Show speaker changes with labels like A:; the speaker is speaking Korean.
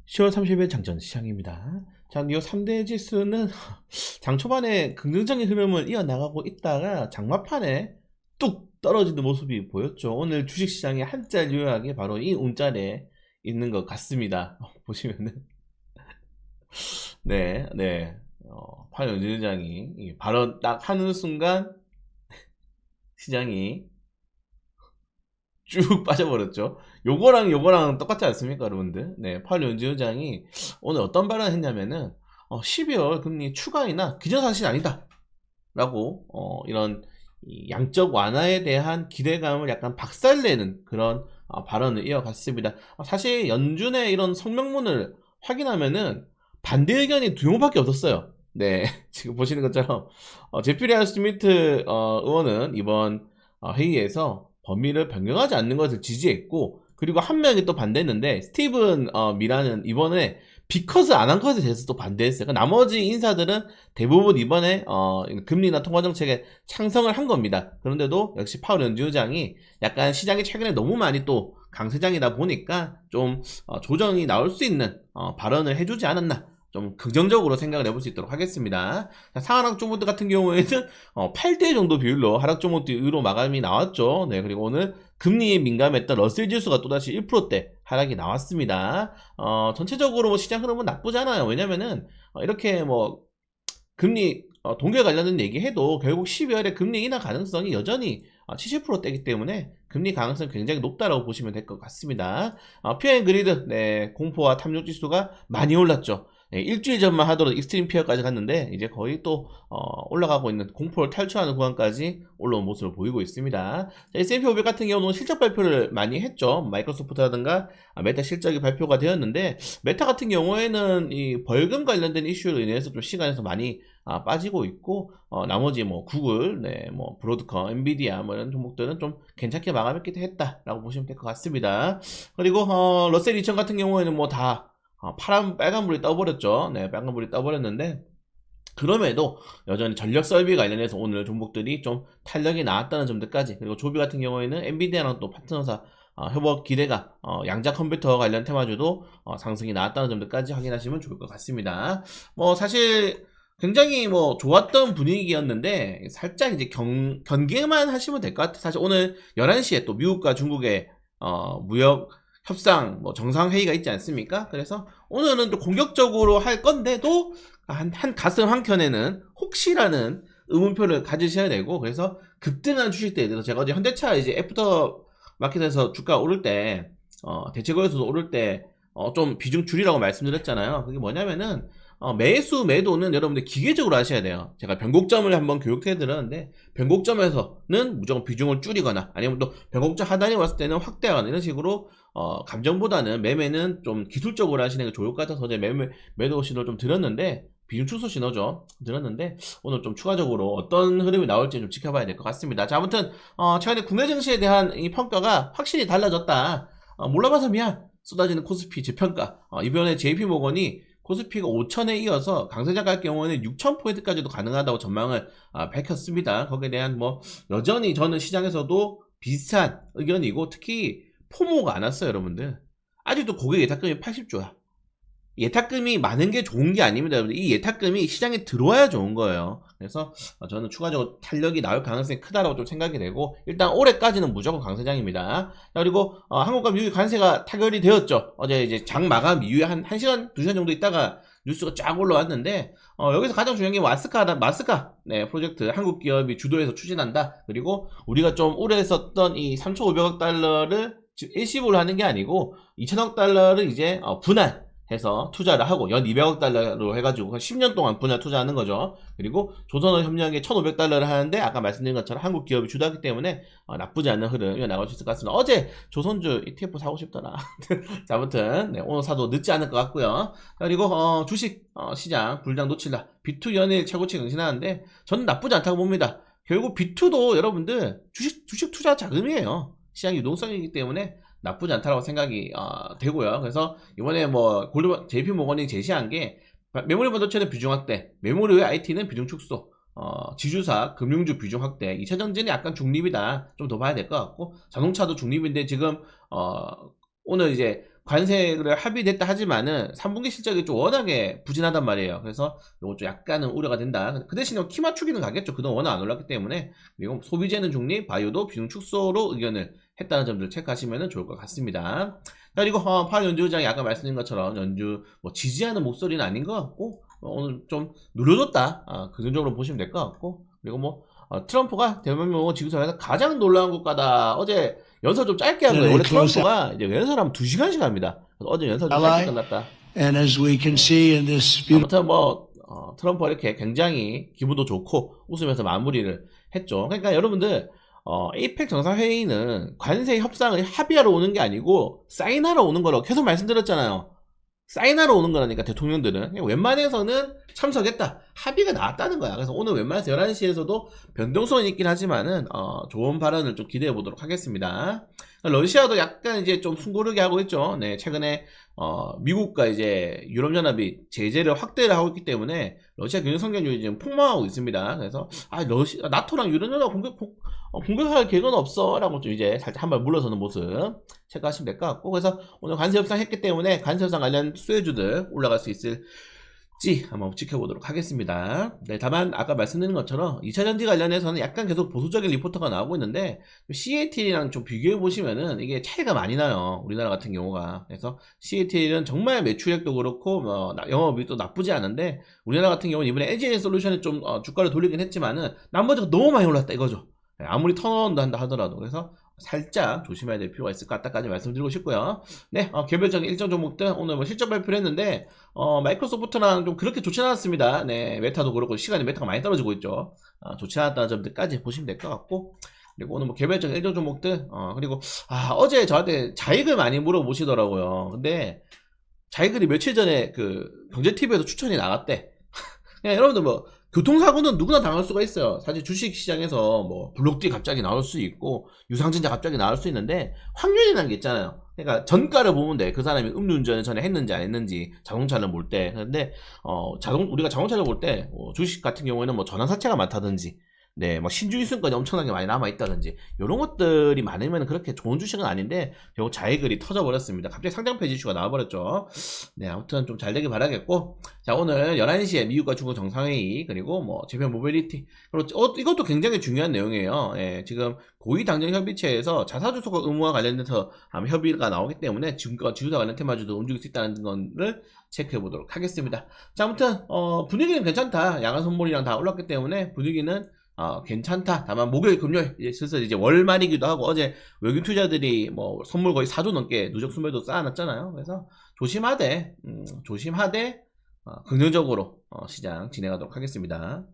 A: 10월 30일 장전 시장입니다. 자, 이 3대 지수는 장 초반에 긍정적인 흐름을 이어나가고 있다가 장마판에 뚝 떨어지는 모습이 보였죠. 오늘 주식시장의 한자 요약이 바로 이 운자리에 있는 것 같습니다. 보시면은 네, 파월 연준장이 발언 딱 하는 순간 시장이 쭉 빠져버렸죠. 요거랑 똑같지 않습니까, 여러분들? 네, 파월 연준장이 오늘 어떤 발언을 했냐면은 12월 금리 추가 인하 기정사실 아니다 라고 이런 양적 완화에 대한 기대감을 약간 박살내는 그런 발언을 이어갔습니다. 사실 연준의 이런 성명문을 확인하면은 반대 의견이 두 명밖에 없었어요. 네, 지금 보시는 것처럼 제피리 스미트 의원은 이번 회의에서 범위를 변경하지 않는 것을 지지했고, 그리고 한 명이 또 반대했는데 스티븐 미라는 이번에 비컷을 안 한 것에 대해서 또 반대했어요. 그러니까 나머지 인사들은 대부분 이번에 금리나 통화정책에 창성을 한 겁니다. 그런데도 역시 파월 연준의장이 약간 시장이 최근에 너무 많이 또 강세장이다 보니까 좀 조정이 나올 수 있는 발언을 해주지 않았나, 좀 긍정적으로 생각을 해볼 수 있도록 하겠습니다. 자, 상하락 종목들 같은 경우에는 8대 정도 비율로 하락 종목들으로 마감이 나왔죠. 네, 그리고 오늘 금리에 민감했던 러셀 지수가 또다시 1%대 하락이 나왔습니다. 전체적으로 뭐 시장 흐름은 나쁘지 않아요. 왜냐면은 이렇게 뭐 금리 동결 관련된 얘기해도 결국 12월에 금리 인하 가능성이 여전히 70%대이기 때문에 금리 가능성이 굉장히 높다라고 보시면 될 것 같습니다. 피어앤그리드, 네, 공포와 탐욕 지수가 많이 올랐죠. 네, 일주일 전만 하더라도 익스트림 피어까지 갔는데 이제 거의 또 올라가고 있는, 공포를 탈출하는 구간까지 올라온 모습을 보이고 있습니다. S&P 500 같은 경우는 실적 발표를 많이 했죠. 마이크로소프트라든가 메타 실적이 발표가 되었는데, 메타 같은 경우에는 이 벌금 관련된 이슈로 인해서 좀 시간에서 많이 빠지고 있고, 나머지 뭐 구글, 네, 뭐 브로드컴, 엔비디아 뭐 이런 종목들은 좀 괜찮게 마감했기도 했다라고 보시면 될 것 같습니다. 그리고 러셀 2000 같은 경우에는 뭐 다 빨간불이 떠버렸죠. 네, 빨간불이 떠버렸는데, 그럼에도 여전히 전력 설비 관련해서 오늘 종목들이 좀 탄력이 나왔다는 점들까지, 그리고 조비 같은 경우에는 엔비디아랑 또 파트너사 협업 기대가 양자 컴퓨터 관련 테마주도 상승이 나왔다는 점들까지 확인하시면 좋을 것 같습니다. 뭐 사실 굉장히 뭐 좋았던 분위기였는데 살짝 이제 경계만 하시면 될 것 같아요. 사실 오늘 11시에 또 미국과 중국의 무역 협상 뭐 정상회의가 있지 않습니까? 그래서 오늘은 또 공격적으로 할 건데도 한 가슴 한켠에는 혹시라는 의문표를 가지셔야 되고, 그래서 급등한 주식대에 대해서 제가 어제 현대차 이제 애프터 마켓에서 주가 오를 때 대체거래소도 오를 때 좀 비중 줄이라고 말씀드렸잖아요. 그게 뭐냐면은 매수 매도는 여러분들 기계적으로 하셔야 돼요. 제가 변곡점을 한번 교육해 드렸는데, 변곡점에서는 무조건 비중을 줄이거나 아니면 또 변곡점 하단이 왔을 때는 확대하거나 이런 식으로 감정보다는 매매는 좀 기술적으로 하시는 게 좋을 것 같아서 어제 매도 신호를 좀 드렸는데, 비중 축소 신호죠, 드렸는데 오늘 좀 추가적으로 어떤 흐름이 나올지 좀 지켜봐야 될 것 같습니다. 자, 아무튼 최근에 국내 증시에 대한 이 평가가 확실히 달라졌다. 몰라봐서 미안. 쏟아지는 코스피 재평가. 이번에 JP모건이 코스피가 5천에 이어서 강세장 갈 경우에는 6,000포인트까지도 가능하다고 전망을 밝혔습니다. 거기에 대한 뭐 여전히 저는 시장에서도 비슷한 의견이고, 특히 포모가 안 왔어요, 여러분들. 아직도 고객 예탁금이 80조야. 예탁금이 많은 게 좋은 게 아닙니다, 여러분들. 이 예탁금이 시장에 들어와야 좋은 거예요. 그래서 저는 추가적으로 탄력이 나올 가능성이 크다라고 좀 생각이 되고, 일단 올해까지는 무조건 강세장입니다. 그리고 한국과 미국의 관세가 타결이 되었죠. 어제 이제 장 마감 이후에 한 1시간, 2시간 정도 있다가 뉴스가 쫙 올라왔는데, 여기서 가장 중요한 게 마스카, 네, 프로젝트 한국 기업이 주도해서 추진한다. 그리고 우리가 좀 오래 썼던 이 3,500억 달러를 지금 일시불로 하는 게 아니고 2,000억 달러를 이제 분할해서 투자를 하고 연 200억 달러로 해가지고 10년 동안 분할 투자하는 거죠. 그리고 조선업 협력에 1,500달러를 하는데, 아까 말씀드린 것처럼 한국 기업이 주도하기 때문에 나쁘지 않은 흐름이 나갈 수 있을 것 같습니다. 어제 조선주 ETF 사고 싶더라. 자, 아무튼 네, 오늘 사도 늦지 않을 것 같고요. 그리고 주식 시장 불장 놓칠라. B2 연일 최고치更신하는데 저는 나쁘지 않다고 봅니다. 결국 B2도 여러분들 주식 투자 자금이에요. 시장 유동성이기 때문에 나쁘지 않다고 생각이 되고요. 그래서 이번에 뭐 JP모건이 제시한 게 메모리 반도체는 비중 확대, 메모리 외 IT는 비중 축소, 지주사, 금융주 비중 확대, 2차 전지는 약간 중립이다. 좀 더 봐야 될 것 같고, 자동차도 중립인데 지금 오늘 이제 관세를 합의됐다 하지만은 3분기 실적이 좀 워낙에 부진하단 말이에요. 그래서 이거 좀 약간은 우려가 된다. 그 대신에 키 맞추기는 가겠죠. 그동안 워낙 안 올랐기 때문에. 그리고 소비재는 중립, 바이오도 비중 축소로 의견을 했다는 점들 체크하시면 좋을 것 같습니다. 자, 그리고 파월 연주 의장이 아까 말씀드린 것처럼 연주 뭐 지지하는 목소리는 아닌 것 같고 오늘 좀 누려줬다. 긍정적으로 보시면 될 것 같고 그리고 뭐 트럼프가 대통령 지구상에서 가장 놀라운 국가다. 어제 연설 좀 짧게 한 거예요. 원래 트럼프가 이제 연설하면 2시간씩 합니다. 어제 연설 좀 짧게 끝났다. 아무튼 뭐 트럼프가 이렇게 굉장히 기분도 좋고 웃으면서 마무리를 했죠. 그러니까 여러분들 에이펙 정상회의는 관세 협상을 합의하러 오는 게 아니고 사인하러 오는 거라고 계속 말씀드렸잖아요. 사인하러 오는 거라니까 대통령들은 웬만해서는 참석했다 합의가 나왔다는 거야. 그래서 오늘 웬만해서 11시에서도 변동성은 있긴 하지만은 좋은 발언을 좀 기대해 보도록 하겠습니다. 러시아도 약간 이제 좀 숨고르게 하고 있죠. 네, 최근에 미국과 이제 유럽연합이 제재를 확대를 하고 있기 때문에 러시아 경제 성장률이 지금 폭망하고 있습니다. 그래서 나토랑 유럽연합 공격할 계획은 없어라고 좀 이제 살짝 한 발 물러서는 모습 체크하시면 될 것 같고 그래서 오늘 관세 협상 했기 때문에 관세 협상 관련 수혜주들 올라갈 수 있을지 한번 지켜보도록 하겠습니다. 네, 다만 아까 말씀드린 것처럼 2차전지 관련해서는 약간 계속 보수적인 리포터가 나오고 있는데 CATL이랑 좀 비교해 보시면은 이게 차이가 많이 나요. 우리나라 같은 경우가. 그래서 CATL은 정말 매출액도 그렇고 영업이 또 나쁘지 않은데 우리나라 같은 경우는 이번에 LG에너솔루션이 좀 주가를 돌리긴 했지만은 나머지가 너무 많이 올랐다 이거죠. 아무리 턴어라운드 한다 하더라도. 그래서 살짝 조심해야 될 필요가 있을 것 같다까지 말씀드리고 싶고요. 네, 개별적인 일정 종목들 오늘 뭐 실적 발표를 했는데 마이크로소프트랑 좀 그렇게 좋지 않았습니다. 네, 메타도 그렇고 시간이 메타가 많이 떨어지고 있죠. 좋지 않았다는 점들까지 보시면 될 것 같고 그리고 오늘 뭐 개별적인 일정 종목들 그리고 어제 저한테 자익을 많이 물어보시더라고요. 근데 자익을이 며칠 전에 그 경제TV에서 추천이 나갔대. 그냥 여러분들 뭐 교통사고는 누구나 당할 수가 있어요. 사실 주식시장에서 뭐 블록디 갑자기 나올 수 있고 유상증자 갑자기 나올 수 있는데 확률이라는 게 있잖아요. 그러니까 전가를 보면 돼. 그 사람이 음주운전을 전에 했는지 안 했는지 자동차를 몰 때. 근데 우리가 자동차를 볼 때 주식 같은 경우에는 뭐 전환사채가 많다든지 네, 뭐 신주의수권이 엄청나게 많이 남아있다든지 이런 것들이 많으면 그렇게 좋은 주식은 아닌데 결국 자익을이 터져버렸습니다. 갑자기 상장 폐지 이슈가 나와버렸죠. 네, 아무튼 좀 잘 되길 바라겠고 자, 오늘 11시에 미국과 중국 정상회의 그리고 뭐 재팬 모빌리티 그리고 이것도 굉장히 중요한 내용이에요. 예, 지금 고위당정협의체에서 자사주소가 의무화 관련해서 아마 협의가 나오기 때문에 지주사 관련 테마주도 움직일 수 있다는 것을 체크해 보도록 하겠습니다. 자, 아무튼 분위기는 괜찮다. 야간 선물이랑 다 올랐기 때문에 분위기는 괜찮다. 다만 목요일 금요일 슬슬 이제 월말이기도 하고 어제 외국인 투자들이 뭐 선물 거의 4조 넘게 누적 수매도 쌓아놨잖아요. 그래서 조심하되 긍정적으로 시장 진행하도록 하겠습니다.